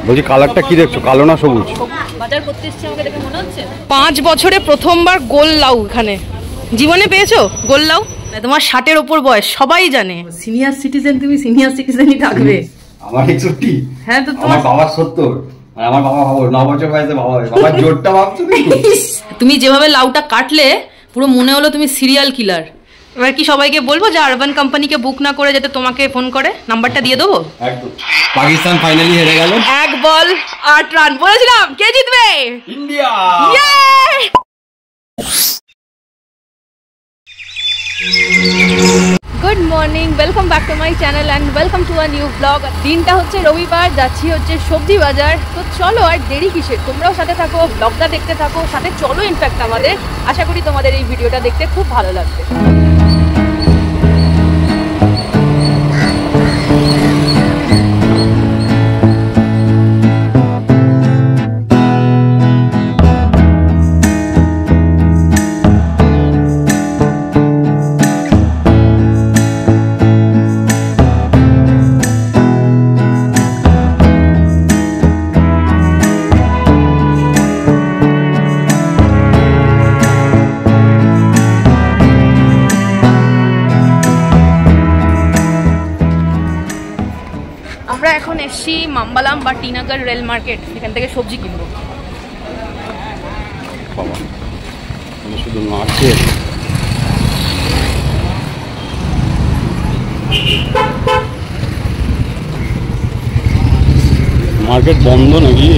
বলছি কালারটা কি দেখছো, কালো না সবুজ? বাজার করতে এসেছি, আমাকে দেখে মনে হচ্ছে 5 বছরে প্রথমবার গোল লাউ এখানে। জীবনে পেয়েছো গোল লাউ? তোমার 60-এর উপর বয়স, সবাই জানে। সিনিয়র সিটিজেন, তুমি সিনিয়র সিটিজেনই থাকবে। আমার 61। হ্যাঁ তো তোমার বাবার 70, আর আমার বাবা 9 বছর বয়সে বাবার জোরটা ভাবছো তুমি যেভাবে লাউটা কাটলে পুরো মনে হলো তুমি সিরিয়াল কিলার। এবার কি সবাইকে বলবো যে আরবান কোম্পানিকে বুক না করে যাতে তোমাকে ফোন করে? নাম্বারটা দিয়ে দেবো। একদম। পাকিস্তান ফাইনালি হেরে গেল। 1 বল 8 রান। বলেছিলাম কে জিতবে? India. Good morning, welcome back to my channel and welcome to a new blog. দিনটা হচ্ছে রবিবার, যাচ্ছি হচ্ছে সবজি বাজার। তো চলো আর দেরি কিসের, তোমরাও সাথে থাকো, ব্লগটা দেখতে থাকো, সাথে চলো ইনফ্যাক্ট আমাদের। আশা করি তোমাদের এই ভিডিওটা দেখতে খুব ভালো লাগবে। আমরা এখন এসছি মাম্বালাম বা টিনগর রেল মার্কেট, এখান থেকে সবজি কিনবো। বাবা শুধু নাচে। মার্কেট বন্ধ নাকি?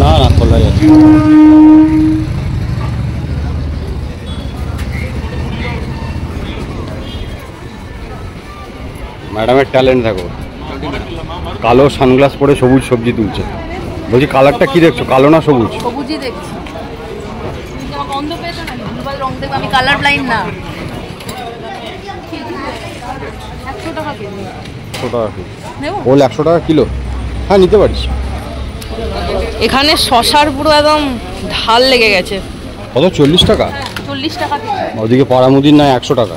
না না, খোলা যাচ্ছে। ম্যাডামের ট্যালেন্ট দেখো, কালো সানগ্লাস পরে সবুজ সবজি তুলছে। বলছি কালারটা কি দেখছো, কালো না সবুজ? সবুজই দেখছি। গন্ধ পেয়েছো না? ভুলভাল রং দেখবো, আমি কালার ব্লাইন্ড না। 100 টাকা কেজি। 100 টাকা কিলো? ওল 100 টাকা কিলো? হ্যাঁ নিতে পারিস। এখানে শশার পুরো একদম ঢাল লেগে গেছে। কত? 40 টাকা? 40 টাকা কেজি। ওদিকে পাড়ামুদির নয় 100 টাকা।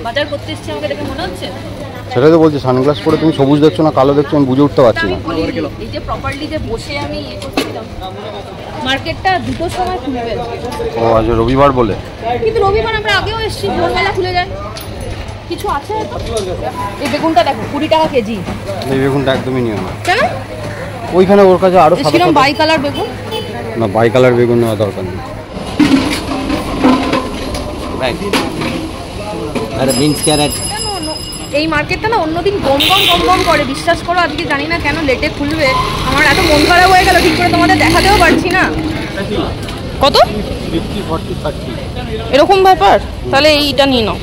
বাজার করতে এসেছি, আমাকে দেখে মনে হচ্ছে। সেটাই তো বলছি, সানগ্লাস পরে তুমি সবুজ দেখছো না কালো দেখছো, আমি বুঝে উঠতে পারছি না। এই যে প্রপারলি যে বসে আমি করছিলাম, মার্কেটটা 2টোর সময় খুলে গেছে। ও আজ রবিবার বলে? কিন্তু রবিবার আমরা আগেও এসেছি, ভোরবেলা খুলে যায়। কিছু আছে তো? এই বেগুনটা দেখো 20 টাকা কেজি। এই বেগুনটা একদমই নিও না। কেন? ওইখানে ওর কাছে আরো সাদা সাদা বাই কালার বেগুন। না, বাই কালার বেগুন নেওয়া দরকার নেই। আরে বিনস ক্যারেট। এই মার্কেটটা না অন্যদিন গম গম করে, বিশ্বাস করো। আজকে জানি না কেন লেটে খুলবে, আমার এত মন খারাপ হয়ে গেল, ঠিক করে তোমাদের দেখাতেও পারছি না। কত? 50, 40, 30 এরকম ব্যাপার? তাহলে এইটা নিয়ে নাও।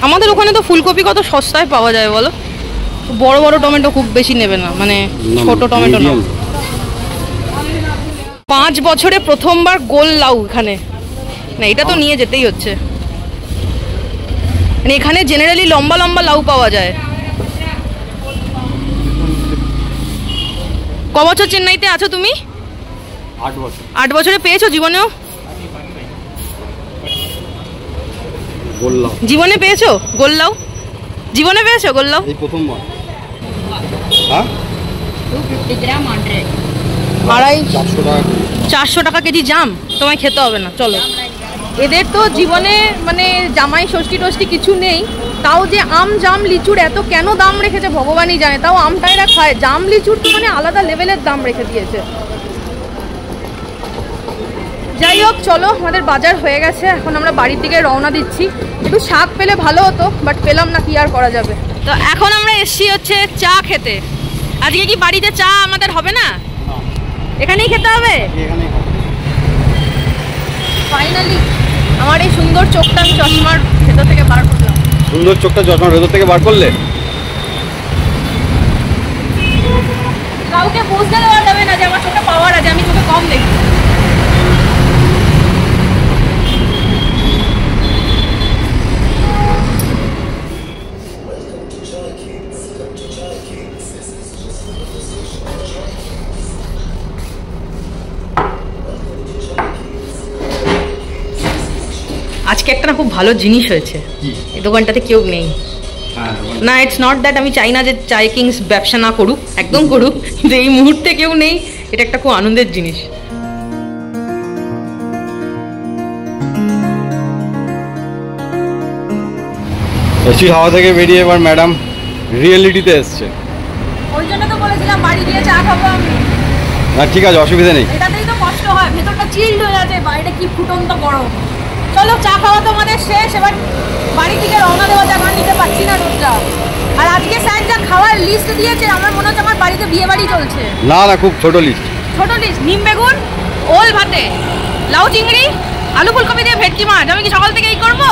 আমাদের ওখানে তো ফুলকপি কত সস্তায় পাওয়া যায় বলো। বড় বড় টমেটো খুব বেশি নেবে না, মানে ছোট টমেটো নাও। 5 বছরে প্রথমবার গোল লাউ এখানে। না এটা তো নিয়ে যেতেই হচ্ছে, মানে এখানে জেনারেলি লম্বা লম্বা লাউ পাওয়া যায়। ক বছর চেন্নাইতে আছো তুমি? 8 বছর। 8 বছরে পেয়েছো জীবনেও? গোল লাউ জীবনে পেয়েছো গোল লাউ? জীবনে পেয়েছো গোল লাউ? এই প্রথমবার। হ্যাঁ 250 গ্রাম 100 400 টাকা কেজি জাম। তোমায় খেতে হবে না, চলো। এদের তো জীবনে মানে জামাই ষষ্ঠী টষ্ঠী কিছু নেই, তাও যে আম জাম লিচুর এত কেন দাম রেখেছে ভগবানই জানে। তাও আমটাই এরা খায়, জাম লিচুর তো মানে আলাদা লেভেলের দাম রেখে দিয়েছে। যাই হোক চলো, আমাদের বাজার হয়ে গেছে, এখন আমরা বাড়ির দিকে রওনা দিচ্ছি। একটু শাক পেলে ভালো হতো, বাট পেলাম না, কি আর করা যাবে। তো এখন আমরা এসছি হচ্ছে চা খেতে। আজকে কি বাড়িতে চা আমাদের হবে না? এখানেই খেতে হবে। ফাইনালি আমার এই সুন্দর চোখটা আমি চশমার ভেতর থেকে বার করলাম। সুন্দর চোখটা চশমার ভেতর থেকে বার করলে? কাউকে বুঝতে দেওয়া যাবে না যে আমার চোখে পাওয়ার আছে, আমি চোখে কম দেখি। আজকে একটা না খুব ভালো জিনিস হয়েছে, এই দোকানটাতে কেউ নেই। না, ইটস নট দ্যাট আমি চাই না যে চাই কিংস ব্যবসা না করুক, একদম করুক, কিন্তু এই মুহূর্তে কেউ নেই, এটা একটা খুব আনন্দের জিনিস। এসি হাওয়া থেকে বেরিয়ে এবার ম্যাডাম রিয়েলিটিতে এসছে। ওই জন্য তো বলেছিলাম বাড়ি গিয়ে চা খাবো আমি। না ঠিক আছে, অসুবিধা নেই। এটাতেই তো কষ্ট হয়, ভেতরটা চিল্ড হয়ে আছে, বাইরে কি ফুটন্ত গরম। চলো চা খাওয়া তো আমাদের শেষ, এবার বাড়ি থেকে রওনা দেওয়া যাক, আর নিতে পারছি না রোদটা। আর আজকে স্যার যা খাওয়ার লিস্ট দিয়েছে, আমার মনে হচ্ছে আমার বাড়িতে বিয়ে বাড়ি চলছে। না না, খুব ছোট লিস্ট। ছোট লিস্ট, নিম বেগুন, ওল ভাতে, লাউ চিংড়ি, আলু ফুলকপি দিয়ে ভেটকি মাছ। আমি কি সকাল থেকে এই করবো?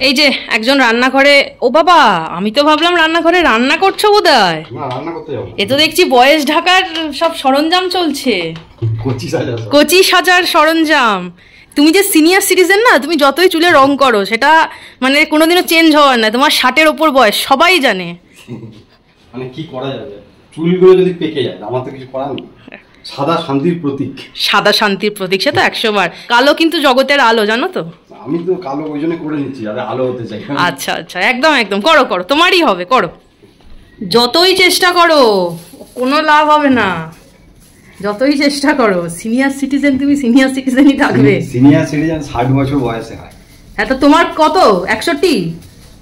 এই যে একজন রান্নাঘরে, ও বাবা, আমি তো ভাবলাম রান্নাঘরে রান্না করছো বোধহয়। না, রান্না করতে যাবো। এ তো দেখছি বয়স ঢাকার সব সরঞ্জাম চলছে, কচি সাজার সরঞ্জাম। তুমি যে সিনিয়র সিটিজেন না, তুমি যতই চুলে রং করো সেটা মানে কোনোদিনও চেঞ্জ হওয়ার না, তোমার 60-এর ওপর বয়স, সবাই জানে। মানে কি করা যাবে, চুলগুলো যদি পেকে যায়, আমার তো কিছু করার নেই। সাদা শান্তির প্রতীক। সাদা শান্তির প্রতীক, সে তো 100 বার। কালো কিন্তু জগতের আলো, জানো তো। আমি তো কালো ওই জন্য করে নিচ্ছি, যাতে আলো হতে চাই। আচ্ছা আচ্ছা, একদম একদম, করো করো, তোমারই হবে, করো। যতই চেষ্টা করো কোনো লাভ হবে না, যতই চেষ্টা করো। সিনিয়র সিটিজেন, তুমি সিনিয়র সিটিজেনই থাকবে। সিনিয়র সিটিজেন 60 বছর বয়সে হয়। হ্যাঁ, তো তোমার কত? 61?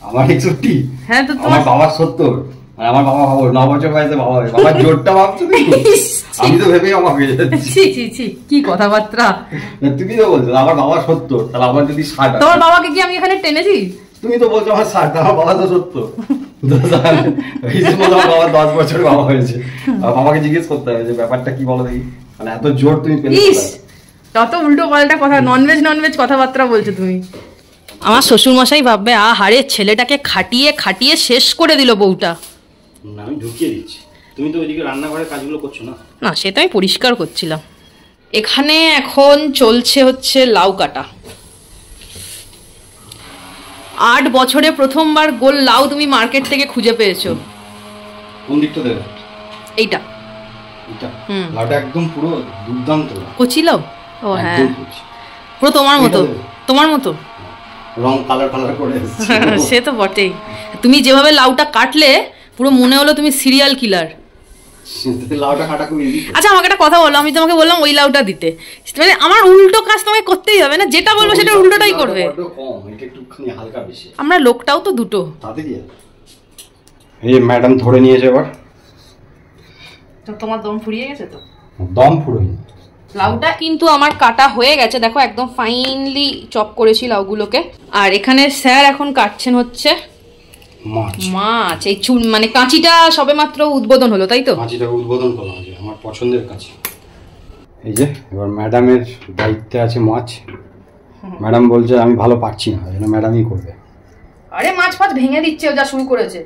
আমার 61। হ্যাঁ, তো তোমার বাবার 70। আমার বাবা ভাবো 9 বছর বয়সে বাবা হয়। বাবার জোরটা ভাবছো তুমি? আমি তো ভেবেই অবাক হয়ে যাচ্ছি। ছি ছি ছি, কি কথাবার্তা। তুমি তো বলছো আমার বাবা 70, তাহলে আমার যদি 60। তোমার বাবাকে কি আমি এখানে টেনেছি? তুমি তো বলছো আমার 60, আমার বাবা তো 70। এই জন্য আমার বাবা 10 বছর বাবা হয়েছে। বাবাকে জিজ্ঞেস করতে হবে যে ব্যাপারটা কি, বলো দেখি, মানে এত জোর তুমি পেলে। তত উল্টো পাল্টা কথা, ননভেজ কথাবার্তা বলছো তুমি। আমার শ্বশুর মশাই ভাববে, আহারে ছেলেটাকে খাটিয়ে খাটিয়ে শেষ করে দিল বউটা। না, আমি ঢুকিয়ে দিচ্ছি, তুমি তো ওইদিকে রান্নাঘরের কাজগুলো করছো না। না, সেটা আমি পরিষ্কার করছিলাম। এখানে এখন চলছে হচ্ছে লাউ কাটা। 8 বছরে প্রথমবার গোল লাউ তুমি মার্কেট থেকে খুঁজে পেয়েছো। কোন দিকটা দেবে? এইটা, এটা। লাউটা একদম পুরো দুর্দান্ত কচি লাউ। ও হ্যাঁ, পুরো তোমার মতো, তোমার মতো রং কালার কালার করে। সে তো বটেই, তুমি যেভাবে লাউটা কাটলে পুরো মনে হলো তুমি সিরিয়াল কিলার। লাউটা কাটা খুব ইজি। আচ্ছা, আমাকে একটা কথা বলো, আমি তোমাকে বললাম ওই লাউটা দিতে, মানে আমার উল্টো কাজ তোমাকে করতেই হবে না, যেটা বলবো সেটা উল্টোটাই করবে। আমরা লোকটাও তো দুটো। এই ম্যাডাম ধরে নিয়েছে এবার। তো তোমার দম ফুরিয়ে গেছে? তো দম ফুরোয়নি। লাউটা কিন্তু আমার কাটা হয়ে গেছে, দেখো একদম ফাইনলি চপ করেছি লাউগুলোকে। আর এখানে স্যার এখন কাটছেন হচ্ছে মাছ। এই মানে কাঁচিটা সবে মাত্র উদ্বোধন হলো, তাই তো? কাঁচিটা উদ্বোধন করা হয়েছে, আমার পছন্দের কাঁচি। এই যে এবার ম্যাডামের দায়িত্বে আছে মাছ। ম্যাডাম বলছে আমি ভালো পারছি না, এই জন্য ম্যাডামই করবে। আরে মাছ ফাছ ভেঙে দিচ্ছে, ও যা শুরু করেছে।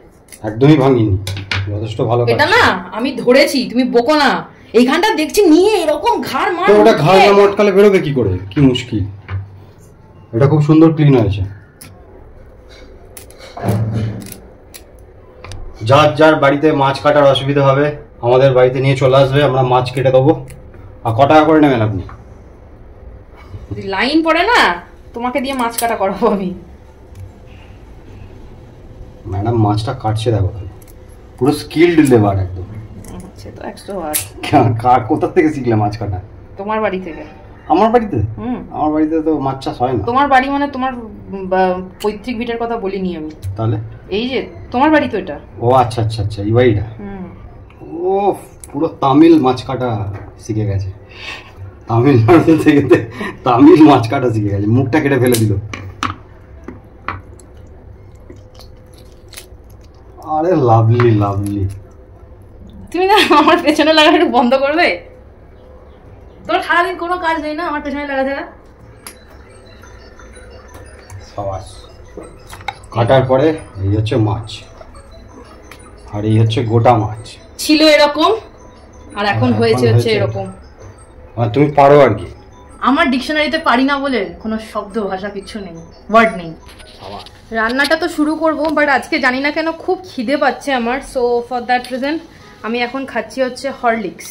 একদমই ভাঙিনি, যথেষ্ট ভালো। এটা না আমি ধরেছি, তুমি বকো না। এইখানটা দেখছি নিয়ে এরকম ঘাড় মার, ওটা ঘাড় না মটকালে বেরোবে কি করে, কি মুশকিল। এটা খুব সুন্দর ক্লিন হয়েছে। যার যার বাড়িতে মাছ কাটার অসুবিধা হবে আমাদের বাড়িতে নিয়ে চলে আসবে, আমরা মাছ কেটে দেবো। আর কত টাকা করে নেবেন আপনি? লাইন পড়ে না, তোমাকে দিয়ে মাছ কাটা করাবো আমি। ম্যাডাম মাছটা কাটছে, দেখো পুরো স্কিলড লেবার একদম। আচ্ছা, তো 100 কোথা থেকে শিখলে মাছ কাটা? তোমার বাড়ি থেকে। আমার বাড়িতে? আমার বাড়িতে তো মাছ চাষ হয় না। তোমার বাড়ি মানে তোমার পৈতৃক ভিটার কথা বলিনি আমি। তাহলে এই যে তোমার বাড়ি তো এটা। ও আচ্ছা আচ্ছা আচ্ছা, এই বাড়িটা। ও পুরো তামিল মাছ কাটা শিখে গেছে, তামিলনাড়ু থেকে তামিল মাছ কাটা শিখে গেছে। মুখটা কেটে ফেলে দিল। আরে লাভলি লাভলি। তুমি না আমার পেছনে লাগা একটু বন্ধ করবে? তোর সারাদিন কোনো কাজ নেই না আমার পেছনে লাগা ছাড়া? সাবাস। কাটার পরে এই হচ্ছে মাছ, আর এই হচ্ছে গোটা মাছ। ছিল এরকম আর এখন হয়েছে হচ্ছে এরকম। আর তুমি পারো আর কি। আমার ডিকশনারিতে পারি না বলে কোনো শব্দ ভাষা কিছু নেই, ওয়ার্ড নেই। রান্নাটা তো শুরু করব, বাট আজকে জানি না কেন খুব খিদে পাচ্ছে আমার। সো ফর দ্যাট রিজন আমি এখন খাচ্ছি হচ্ছে হরলিক্স।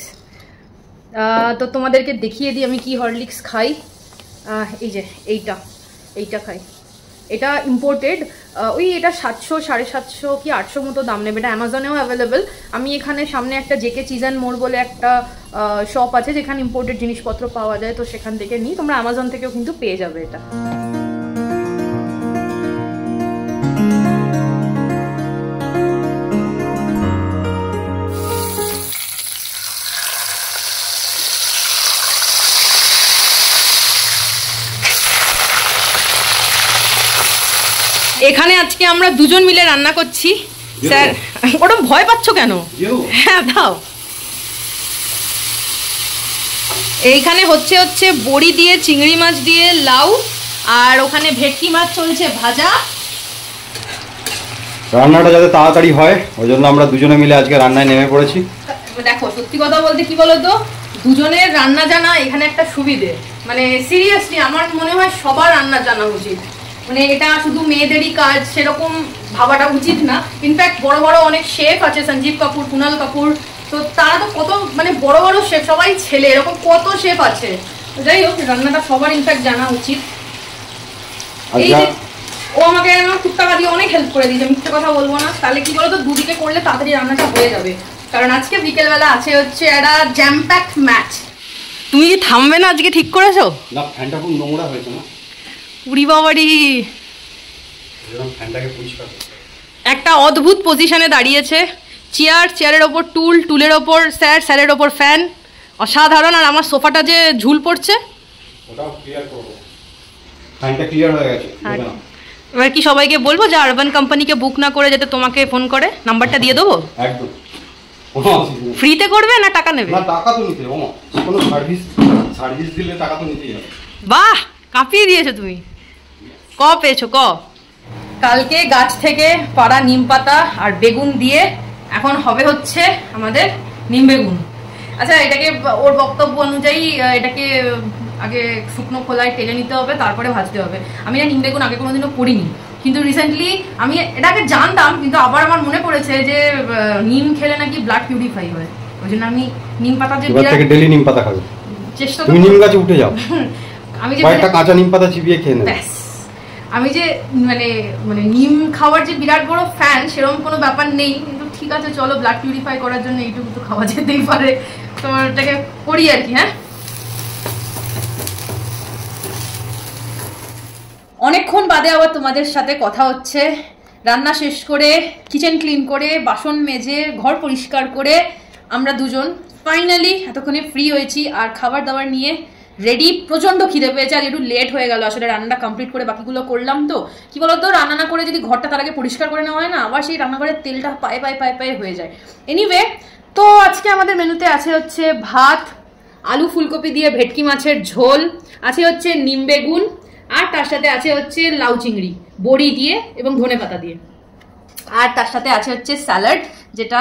তো তোমাদেরকে দেখিয়ে দিই আমি কি হরলিক্স খাই। এই যে এইটা খাই। এটা ইম্পোর্টেড, ওই এটা 700 750 কি 800 মতো দাম নেবে। এটা অ্যামাজনেও অ্যাভেলেবেল। আমি এখানে সামনে একটা জেকে চিজ অ্যান্ড মোর বলে একটা শপ আছে যেখানে ইম্পোর্টেড জিনিসপত্র পাওয়া যায়, তো সেখান থেকে নিই। তোমরা অ্যামাজন থেকেও কিন্তু পেয়ে যাবে এটা। এখানে আজকে আমরা দুজন মিলে রান্না করছি। স্যার ওটা ভয় পাচ্ছ কেন? হ্যাঁ দাও। এইখানে হচ্ছে বড়ি দিয়ে, চিংড়ি মাছ দিয়ে, লাউ, আর ওখানে ভেটকি মাছ চলছে ভাজা। রান্নাটা যাতে তাড়াতাড়ি হয় ওই জন্য আমরা দুজনে মিলে আজকে রান্নায় নেমে পড়েছি। দেখো সত্যি কথা বলতে কি বলতো, দুজনের রান্না জানা এখানে একটা সুবিধে। মানে সিরিয়াসলি আমার মনে হয় সবার রান্না জানা উচিত। মানে এটা শুধু মেয়েদেরই কাজ সেরকম ভাবাটা উচিত না। ইনফ্যাক্ট বড় বড় অনেক শেফ আছে, সঞ্জীব কাপুর, কুনাল কাপুর, তো তারা তো কত মানে বড় বড় শেফ, সবাই ছেলে, এরকম কত শেফ আছে। যাই হোক রান্নাটা সবার ইনফ্যাক্ট জানা উচিত। এই যে ও আমাকে খুব টাকা দিয়ে অনেক হেল্প করে দিয়েছে, মিথ্যে কথা বলবো না। তাহলে কি বলতো, দুদিকে করলে তাড়াতাড়ি রান্নাটা হয়ে যাবে। কারণ আজকে বিকেলবেলা আছে হচ্ছে একটা জ্যাম প্যাক ম্যাচ। তুমি কি থামবে না আজকে ঠিক করেছো? না, ফ্যানটা খুব নোংরা হয়েছে না। উড়ি বাবারি, একটা অদ্ভুত পজিশনে দাঁড়িয়েছে। চেয়ারের ওপর টুল, টুলের ওপর স্যার, স্যারের ওপর ফ্যান, অসাধারণ। আর আমার সোফাটা যে ঝুল পড়ছে ওটাও ক্লিয়ার করব। ফ্যানটা ক্লিয়ার হয়ে গেছে। এবার কি সবাইকে বলবো যে আরবান কোম্পানিকে বুক না করে যাতে তোমাকে ফোন করে? নাম্বারটা দিয়ে দেবো? একদম। ফ্রিতে করবে না টাকা নেবে? না, টাকা তো নিতে হবে। কোনো সার্ভিস দিলে টাকা তো নিতেই হবে। বাহ, কাঁপিয়ে দিয়েছো তুমি। ক পেয়েছো ক? কালকে গাছ থেকে পাড়া নিম পাতা আর বেগুন দিয়ে এখন হবে হচ্ছে আমাদের নিম বেগুন। আচ্ছা, এটাকে ওর বক্তব্য অনুযায়ী এটাকে আগে শুকনো খোলায় টেলে নিতে হবে, তারপরে ভাজতে হবে। আমি না নিম বেগুন আগে কোনোদিনও করিনি, কিন্তু রিসেন্টলি আমি এটাকে জানতাম, কিন্তু আবার আমার মনে পড়েছে যে নিম খেলে নাকি ব্লাড পিউরিফাই হয়। ওই জন্য আমি নিম পাতা যে ডেলি নিম পাতা খাবে চেষ্টা, তুমি নিম গাছে উঠে যাও। আমি যে কয়েকটা কাঁচা নিম পাতা চিবিয়ে খেয়ে নেব। আমি যে মানে মানে নিম খাওয়ার যে বিরাট বড় ফ্যান সেরকম কোনো ব্যাপার নেই, কিন্তু ঠিক আছে চলো, ব্লাড পিউরিফাই করার জন্য এইটুকু তো খাওয়া যেতেই পারে, তোমার এটাকে করি আর কি। হ্যাঁ, অনেকক্ষণ বাদে আবার তোমাদের সাথে কথা হচ্ছে। রান্না শেষ করে, কিচেন ক্লিন করে, বাসন মেজে, ঘর পরিষ্কার করে আমরা দুজন ফাইনালি এতক্ষণে ফ্রি হয়েছি আর খাবার দাবার নিয়ে রেডি। প্রচন্ড খিদে পেয়েছে আর একটু লেট হয়ে গেল আসলে রান্নাটা কমপ্লিট করে বাকিগুলো করলাম। তো কি বলতো, রান্না না করে যদি ঘরটা তার আগে পরিষ্কার করে নেওয়া হয় না, আবার সেই রান্নাঘরের তেলটা পায়ে পায়ে পায়ে পায়ে হয়ে যায়। এনিওয়ে, তো আজকে আমাদের মেনুতে আছে হচ্ছে ভাত, আলু ফুলকপি দিয়ে ভেটকি মাছের ঝোল, আছে হচ্ছে নিম বেগুন, আর তার সাথে আছে হচ্ছে লাউ চিংড়ি বড়ি দিয়ে এবং ধনে পাতা দিয়ে, আর তার সাথে আছে হচ্ছে স্যালাড, যেটা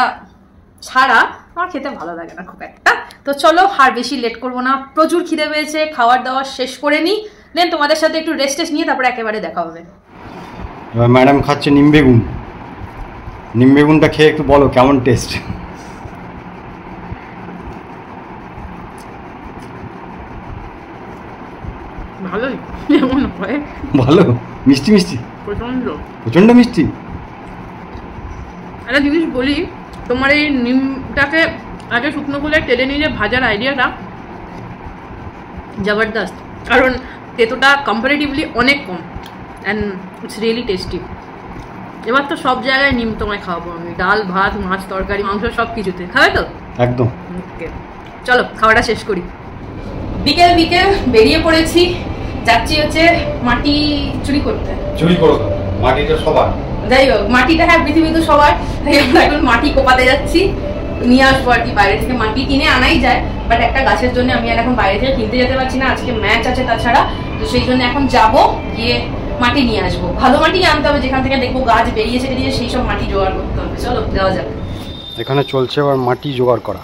ছাড়া আমার খেতে ভালো লাগে না খুব একটা। তো চলো আর বেশি লেট করবো না, প্রচুর খিদে পেয়েছে, খাওয়ার দাওয়ার শেষ করে নিই, দেন তোমাদের সাথে একটু রেস্ট নিয়ে তারপরে একেবারে দেখা হবে। ম্যাডাম খাচ্ছে নিম বেগুন। নিম বেগুনটা খেয়ে একটু বলো কেমন টেস্ট। ভালোই, এমন হয় ভালো, মিষ্টি মিষ্টি, প্রচন্ড প্রচন্ড মিষ্টি। একটা জিনিস বলি, তোমার এই নিমটাকে আগে শুকনো খোলায় টেলে নিয়ে ভাজার আইডিয়াটা জবরদস্ত, কারণ তেতোটা কম্পারেটিভলি অনেক কম অ্যান্ড ইটস রিয়েলি টেস্টি। এবার তো সব জায়গায় নিম তোমায় খাওয়াবো আমি, ডাল ভাত মাছ তরকারি মাংস সব কিছুতে খাবে তো একদম। ওকে চলো খাওয়াটা শেষ করি। বিকেল বিকেল বেরিয়ে পড়েছি, যাচ্ছি হচ্ছে মাটি চুরি করতে। চুরি করো, মাটিটা সবার। যাই হোক, মাটিটা হ্যাঁ পৃথিবী তো সবার, তাই আমরা এখন মাটি কোপাতে যাচ্ছি, নিয়ে আসবো আর কি। বাইরে থেকে মাটি কিনে আনাই যায়, বাট একটা গাছের জন্য আমি আর এখন বাইরে থেকে কিনতে যেতে পারছি না, আজকে ম্যাচ আছে তাছাড়া, তো সেই জন্য এখন যাবো, গিয়ে মাটি নিয়ে আসবো। ভালো মাটি আনতে হবে, যেখান থেকে দেখবো গাছ বেরিয়েছে বেরিয়ে সেই সব মাটি জোগাড় করতে হবে। চলো যাওয়া যাক। এখানে চলছে এবার মাটি জোগাড় করা,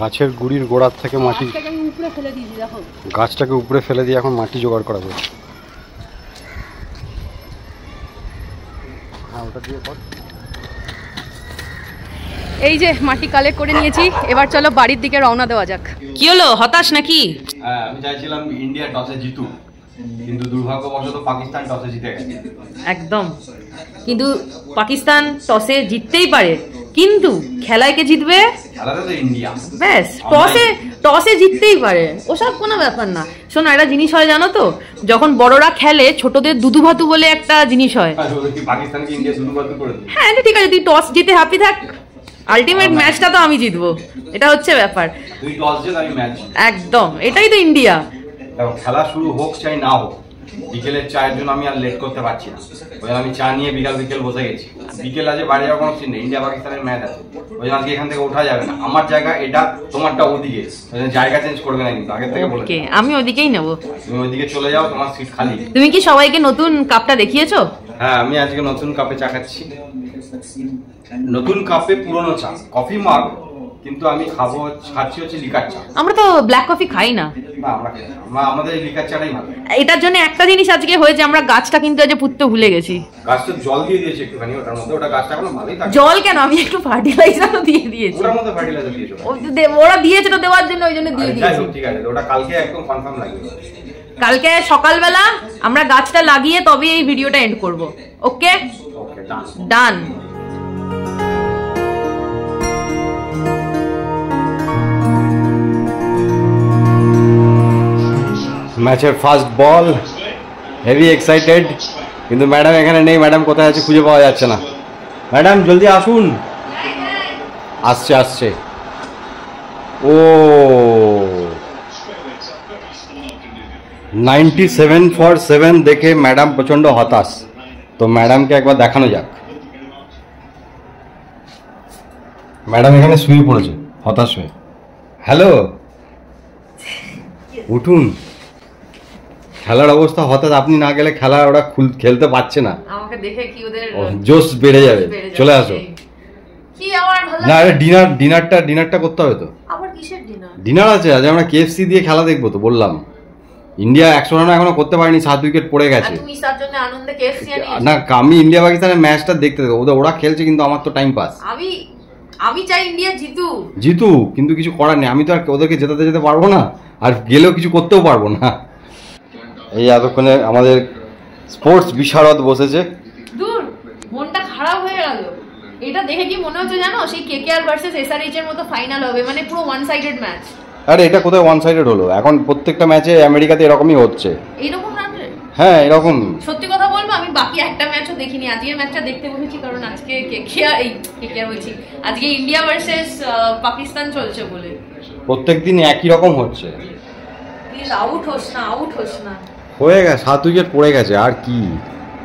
গাছের গুড়ির গোড়ার থেকে মাটি উপরে ফেলে দিয়েছি, দেখো গাছটাকে উপরে ফেলে দিয়ে এখন মাটি জোগাড় করা যায়। হ্যাঁ, ওটা দিয়ে কর। এই যে মাটি কালেক্ট করে নিয়েছি, এবার চলো বাড়ির দিকে রওনা দেওয়া যাক। কি হলো, হতাশ নাকি? হ্যাঁ, আমি চাইছিলাম ইন্ডিয়া টসে জিতুক, কিন্তু দুর্ভাগ্যবশত পাকিস্তান টসে জিতে গেছে। একদম, কিন্তু পাকিস্তান টসে জিততেই পারে, কিন্তু খেলায় কে জিতবে? খেলাতে তো ইন্ডিয়া। ব্যাস, টসে জিততেই পারে, ওসব কোনো ব্যাপার না। শোনো, একটা জিনিস হয় জানো তো, যখন বড়রা খেলে ছোটদের দুদু ভাতু বলে একটা জিনিস হয়। পাকিস্তানকে ইন্ডিয়া দুদু ভাতু করে দিল। হ্যাঁ ঠিক আছে, তুই টস জিতে হ্যাপি থাক, আলটিমেট ম্যাচটা তো আমি জিতবো, এটা হচ্ছে ব্যাপার। তুই টস জিত, আমি ম্যাচ। একদম, এটাই তো ইন্ডিয়া। খেলা শুরু হোক চাই না হোক, বিকেলের চায়ের জন্য আমি আর লেট করতে পারছি না, ওই আমি চা নিয়ে বিকেল বসে গেছি। বিকেল আছে বাড়ি যাওয়ার কোনো সিন নেই, ইন্ডিয়া পাকিস্তানের ম্যাচ আছে, ওই জন্য আজকে এখান থেকে ওঠা যাবে না। আমার জায়গা এটা, তোমারটা ওদিকে, জায়গা চেঞ্জ করবে না কিন্তু, আগে থেকে বলে আমি ওদিকেই নেবো, তুমি ওইদিকে চলে যাও, তোমার সিট খালি। তুমি কি সবাইকে নতুন কাপটা দেখিয়েছো? হ্যাঁ, আমি আজকে নতুন কাপে চা খাচ্ছি, নতুন কাপে পুরনো চা, কফি মাগ, কিন্তু আমি খাচ্ছি হচ্ছে লিকার চা। আমরা তো ব্ল্যাক কফি খাই না, আমাদের লিকার চাটাই ভালো। এটার জন্য একটা জিনিস আজকে হয়েছে, আমরা গাছটা কিন্তু আজ পুঁততে ভুলে গেছি। গাছটা জল দিয়ে দিয়েছি একটুখানি ওটার মধ্যে, ওটা গাছটা এখনো ভালোই থাকে। জল কেন, আমি একটু ফার্টিলাইজারও দিয়ে দিয়েছি। ওটার মধ্যে ফার্টিলাইজার দিয়েছো? ওরা দিয়েছে তো দেওয়ার জন্য, ওই জন্য দিয়ে দিয়েছি। ঠিক আছে, ওটা কালকে একদম কনফার্ম লাগবে। কালকে সকালবেলা আমরা গাছটা লাগিয়ে তবে এই ভিডিওটা এন্ড করব। ওকে, ডান। ম্যাচের ফার্স্ট বল, হেভি এক্সাইটেড, কিন্তু ম্যাডাম এখানে নেই। ম্যাডাম কোথায় আছে খুঁজে পাওয়া যাচ্ছে না। ম্যাডাম জলদি আসুন। আসছে। ও 97 for 7 দেখে ম্যাডাম প্রচন্ড হতাশ, তো ম্যাডামকে একবার দেখানো যাক। ম্যাডাম এখানে শুয়ে পড়েছে হতাশ হয়ে। হ্যালো, উঠুন। খেলার অবস্থা হঠাৎ, আপনি না গেলে খেলা ওরা খেলতে পারছে না, আমাকে দেখে কি ওদের জোশ বেড়ে যাবে। চলে আসো। কি আমার ভালো না, আরে ডিনারটা করতে হবে তো। আবার কিসের ডিনার আছে? আজ আমরা KFC দিয়ে খেলা দেখবো তো, বললাম। ইন্ডিয়া 100 রান এখনো করতে পারেনি, 7 উইকেট পড়ে গেছে। তুমি তার জন্য আনন্দে KFC আনিস না, আমি ইন্ডিয়া পাকিস্তানের ম্যাচটা দেখতে দেবো, ওরা খেলছে কিন্তু আমার তো টাইম পাস। আমি চাই ইন্ডিয়া জিতু, কিন্তু কিছু করার নেই, আমি তো আর ওদেরকে যেতে পারবো না, আর গেলেও কিছু করতেও পারবো না। এই এতক্ষণে আমাদের স্পোর্টস বিশারদ বসেছে। দূর, মনটা খারাপ হয়ে গেল। এটা দেখে কি মনে হচ্ছে জানো, সেই KKR ভার্সেস SRH এর মতো ফাইনাল হবে, মানে পুরো ওয়ান সাইডেড ম্যাচ। আরে এটা কোথায় ওয়ান সাইডেড হলো? এখন প্রত্যেকটা ম্যাচে আমেরিকাতে এরকমই হচ্ছে। এরকম রান রেট? হ্যাঁ, এরকম। সত্যি কথা বলবো, আমি বাকি একটা ম্যাচও দেখিনি, আজকের ম্যাচটা দেখতে বসেছি, কারণ আজকে KKR বলছি, আজকে ইন্ডিয়া ভার্সেস পাকিস্তান চলছে বলে। প্রত্যেকদিন একই রকম হচ্ছে। প্লিজ আউট হোস না। হয়ে গেছে, 7 উইকেট পড়ে গেছে, আর কি।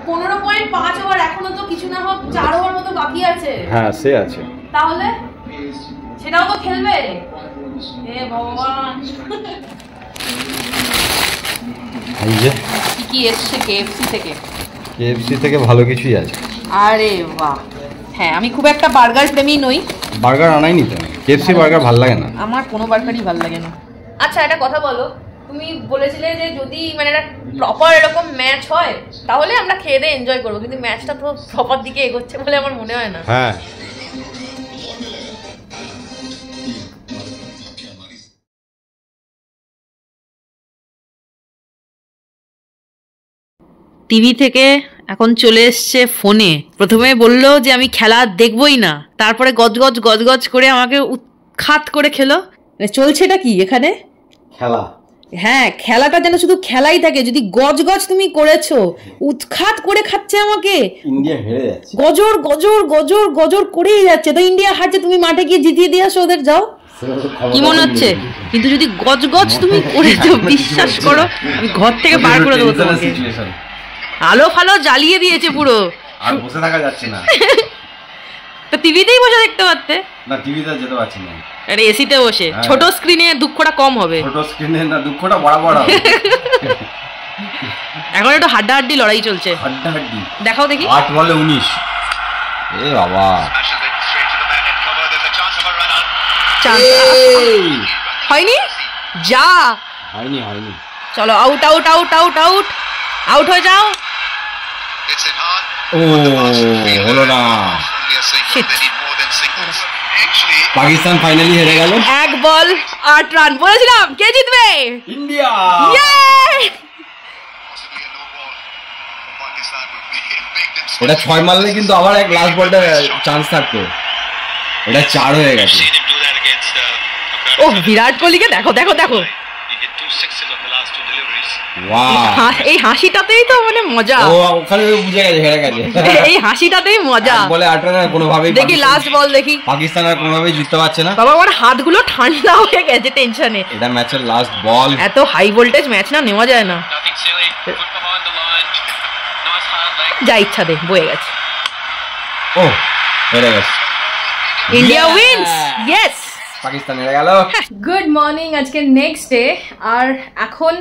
15.5 ওভার, এখনো তো কিছু না হোক 4 ওভার মতো বাকি আছে। হ্যাঁ, সে আছে। তাহলে সেটাও তো খেলবে। হে ভগবান, এই যে কি এসছে KFC থেকে ভালো কিছুই আছে। আরে বাহ, হ্যাঁ, আমি খুব একটা বার্গার প্রেমী নই। বার্গার আনাইনি তো, KFC বার্গার ভালো লাগে না আমার, কোনো বার্গারই ভালো লাগে না। আচ্ছা, একটা কথা বলো, তুমি বলেছিলে যে যদি মানে একটা প্রপার এরকম ম্যাচ হয় তাহলে আমরা খেয়ে দিয়ে এনজয় করবো, কিন্তু ম্যাচটা তো প্রপার দিকে এগোচ্ছে বলে আমার মনে হয় না। হ্যাঁ, টিভি থেকে এখন চলে এসছে ফোনে। প্রথমে বললো যে আমি খেলা দেখবই না, তারপরে গজগজ করে আমাকে উৎখাত করে খেলো। চলছেটা কি এখানে? খেলা। হ্যাঁ, খেলাটা যেন শুধু খেলাই থাকে, যদি গজগজ তুমি করেছো, উৎখাত করে খাচ্ছে আমাকে। ইন্ডিয়া হেরে যাচ্ছে, গজর করেই যাচ্ছে। তো ইন্ডিয়া হারছে, তুমি মাঠে গিয়ে জিতিয়ে দিয়ে আসো ওদের, যাও। কি মনে হচ্ছে? কিন্তু যদি গজগজ তুমি করেছো, বিশ্বাস করো আমি ঘর থেকে বার করে দেবো তোমাকে। আলো ফালো জ্বালিয়ে দিয়েছে পুরো, আর বসে থাকা যাচ্ছে না। তো টিভিতেই বসে দেখতে পারতে। না, টিভিতে যেতে পারছি না, আরে এসিতে বসে। ছোট স্ক্রিনে দুঃখটা কম হবে। ছোট স্ক্রিনে না, দুঃখটা বরাবর হবে। এখন একটু হাড্ডাহাড্ডি লড়াই চলছে। হাড্ডাহাড্ডি দেখাও দেখি। 8 বলে 19। এ বাবা, হয়নি, যা হয়নি। চলো, আউট হয়ে যাও। ও হলো না, পাকিস্তান ফাইনালি হেরে গেল। 1 বল 8 রান। বলেছিলাম কে জিতবে? ইন্ডিয়া। ওটা 6 মারলে কিন্তু আবার এক লাস্ট বলটা চান্স থাকতো, এটা 4 হয়ে গেছে। ও বিরাট কোহলিকে দেখো দেখো দেখো, এই হাসিটাতেই তো মানে মজা। ও ওখানে বুঝে গেছে, হেরে গেছে, এই হাসিটাতেই মজা। বলে 8 রানে কোনোভাবেই দেখি লাস্ট বল দেখি, পাকিস্তান আর কোনোভাবেই জিততে পারছে না। বাবা আমার হাতগুলো ঠান্ডা হয়ে গেছে টেনশনে। এটা ম্যাচের লাস্ট বল, এত হাই ভোল্টেজ ম্যাচ না নেওয়া যায় না। যা ইচ্ছা দে, বয়ে গেছে। ও হেরে গেছে, ইন্ডিয়া উইনস, ইয়েস। পাকিস্তান হেরে গেল। গুড মর্নিং, আজকে নেক্সট ডে। আর এখন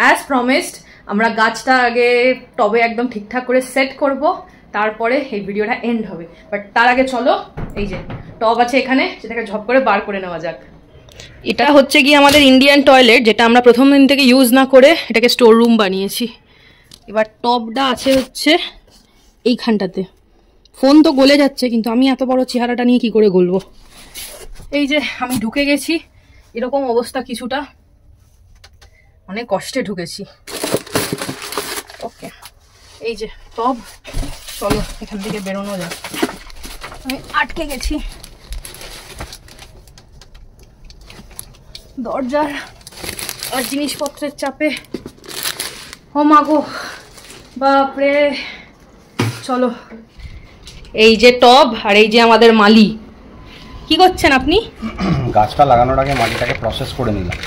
অ্যাজ প্রমিসড আমরা গাছটা আগে টবে একদম ঠিকঠাক করে সেট করব, তারপরে এই ভিডিওটা এন্ড হবে। বাট তার আগে চলো, এই যে টব আছে এখানে, সেটাকে ঝপ করে বার করে নেওয়া যাক। এটা হচ্ছে কি আমাদের ইন্ডিয়ান টয়লেট, যেটা আমরা প্রথম দিন থেকে ইউজ না করে এটাকে স্টোর রুম বানিয়েছি। এবার টবটা আছে হচ্ছে এইখানটাতে। ফোন তো গলে যাচ্ছে, কিন্তু আমি এত বড় চেহারাটা নিয়ে কি করে গলবো। এই যে আমি ঢুকে গেছি, এরকম অবস্থা কিছুটা, অনেক কষ্টে ঢুকেছি। ওকে, এই যে টব, চলো এখান থেকে বেরোনো যাক। আমি আটকে গেছি দরজার আর জিনিসপত্রের চাপে। ও মাগো বাপরে, চলো। এই যে টব আর এই যে আমাদের মালি। কি করছেন আপনি? গাছটা লাগানোর আগে মাটিটাকে প্রসেস করে নিলাম।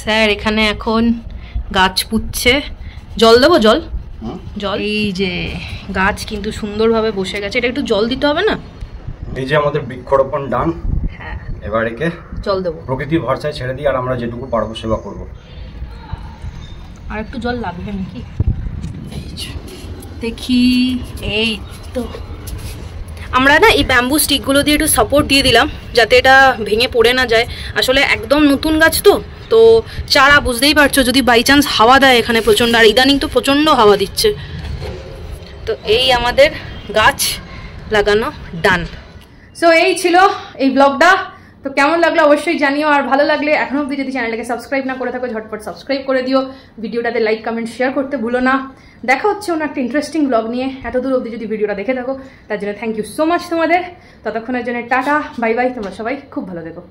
স্যার এখানে এখন গাছ পুচ্ছে। জল দেবো? জল জল। এই যে গাছ কিন্তু সুন্দরভাবে বসে গেছে, এটা একটু জল দিতে হবে না? এই যে আমাদের বৃক্ষরোপণ ডান। হ্যাঁ, এবার একে জল দেবো, প্রকৃতির ভরসায় ছেড়ে দিই, আর আমরা যেটুকু পারবো সেবা করব। আর একটু জল লাগবে নাকি দেখি। এই তো আমরা না এই ব্যাম্বু স্টিকগুলো দিয়ে একটু সাপোর্ট দিয়ে দিলাম, যাতে এটা ভেঙে পড়ে না যায়। আসলে একদম নতুন গাছ তো, তো চারা বুঝতেই পারছো, যদি বাই চান্স হাওয়া দেয় এখানে প্রচণ্ড, আর ইদানিং তো প্রচণ্ড হাওয়া দিচ্ছে। তো এই আমাদের গাছ লাগানো ডান। সো এই ছিল এই ব্লগটা। তো কেমন লাগলো অবশ্যই জানিও, আর ভালো লাগলে এখনো অবধি যদি চ্যানেলটাকে সাবস্ক্রাইব না করে থাকো, ঝটপট সাবস্ক্রাইব করে দিও। ভিডিওটাতে লাইক কমেন্ট শেয়ার করতে ভুলো না। দেখা হচ্ছে অন্য একটা ইন্টারেস্টিং ব্লগ নিয়ে। এত দূর অবধি যদি ভিডিওটা দেখে থাকো, তার জন্য থ্যাংক ইউ সো মাচ তোমাদের। ততক্ষণের জন্য টাটা, বাই বাই। তোমরা সবাই খুব ভালো থেকো।